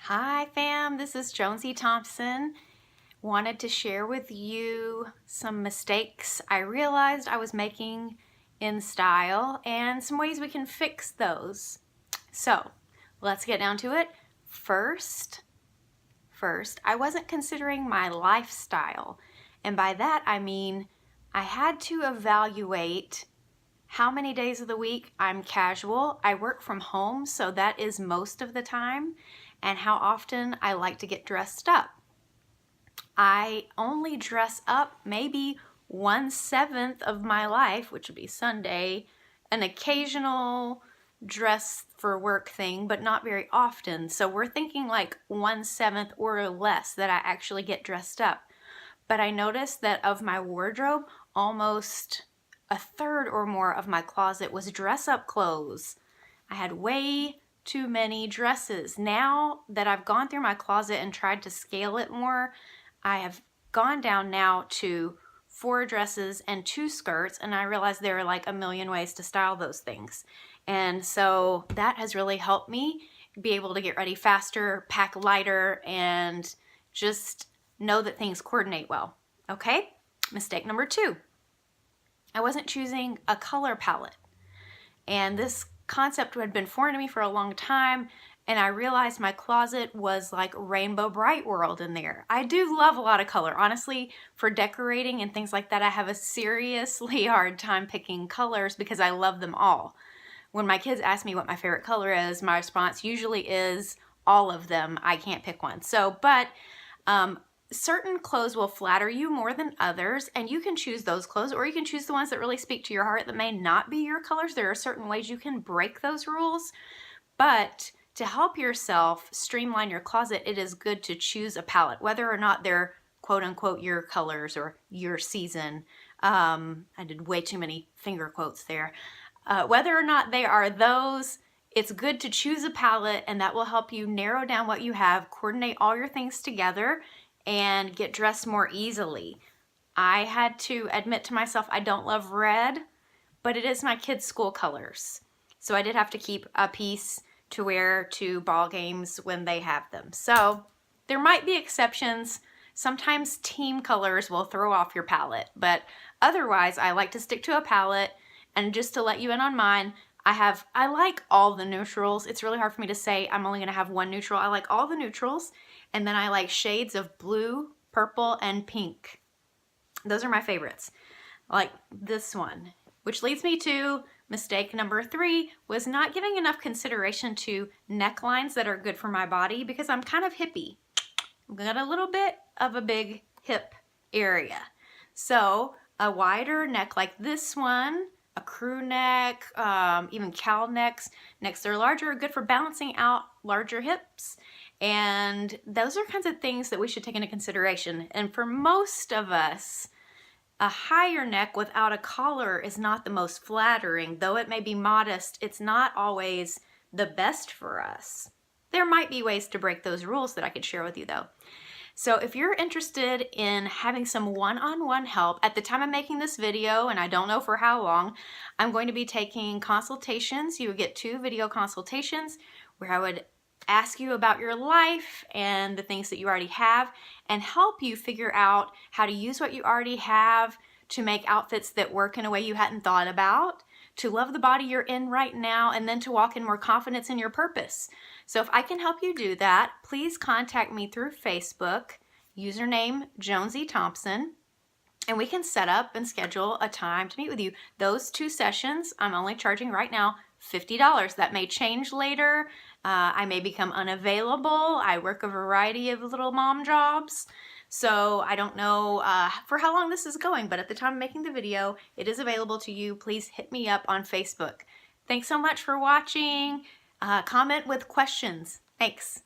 Hi fam, this is Jonesy Thompson. Wanted to share with you some mistakes I realized I was making in style and some ways we can fix those. So let's get down to it. First, I wasn't considering my lifestyle. And by that I mean I had to evaluate how many days of the week I'm casual. I work from home, so that is most of the time, and how often I like to get dressed up. I only dress up maybe 1/7 of my life, which would be Sunday, an occasional dress for work thing, but not very often. So we're thinking like 1/7 or less that I actually get dressed up. But I noticed that of my wardrobe, almost a third or more of my closet was dress up clothes. I had way too many dresses. Now that I've gone through my closet and tried to scale it more, I have gone down now to 4 dresses and 2 skirts, and I realized there are like a million ways to style those things. And so that has really helped me be able to get ready faster, pack lighter, and just know that things coordinate well. Okay? Mistake number 2. I wasn't choosing a color palette. And this concept had been foreign to me for a long time, and I realized my closet was like Rainbow Bright World in there. I do love a lot of color. Honestly, for decorating and things like that, I have a seriously hard time picking colors because I love them all. When my kids ask me what my favorite color is, my response usually is all of them. I can't pick one. Certain clothes will flatter you more than others, and you can choose those clothes, or you can choose the ones that really speak to your heart that may not be your colors. There are certain ways you can break those rules, but to help yourself streamline your closet, it is good to choose a palette, whether or not they're quote unquote your colors or your season. I did way too many finger quotes there. Whether or not they are those, it's good to choose a palette, and that will help you narrow down what you have, coordinate all your things together, and get dressed more easily. I had to admit to myself I don't love red, but it is my kids' school colors. So I did have to keep a piece to wear to ball games when they have them. So there might be exceptions. Sometimes team colors will throw off your palette, but otherwise I like to stick to a palette. And just to let you in on mine, I like all the neutrals. It's really hard for me to say I'm only gonna have one neutral. I like all the neutrals, and then I like shades of blue, purple, and pink. Those are my favorites. Like this one, which leads me to mistake number 3, was not giving enough consideration to necklines that are good for my body because I'm kind of hippie. I've got a little bit of a big hip area. So a wider neck like this one, a crew neck, even cowl necks that are larger are good for balancing out larger hips. And those are kinds of things that we should take into consideration. And for most of us, a higher neck without a collar is not the most flattering. Though it may be modest, it's not always the best for us. There might be ways to break those rules that I could share with you though. So if you're interested in having some one-on-one help, at the time I'm making this video, and I don't know for how long, I'm going to be taking consultations. You would get 2 video consultations where I would ask you about your life and the things that you already have and help you figure out how to use what you already have to make outfits that work in a way you hadn't thought about, to love the body you're in right now, and then to walk in more confidence in your purpose. So if I can help you do that, please contact me through Facebook, username Jonesy Thompson, and we can set up and schedule a time to meet with you. Those 2 sessions, I'm only charging right now $50. That may change later. I may become unavailable. I work a variety of little mom jobs. So I don't know for how long this is going, but at the time of making the video, it is available to you. Please hit me up on Facebook. Thanks so much for watching. Comment with questions. Thanks.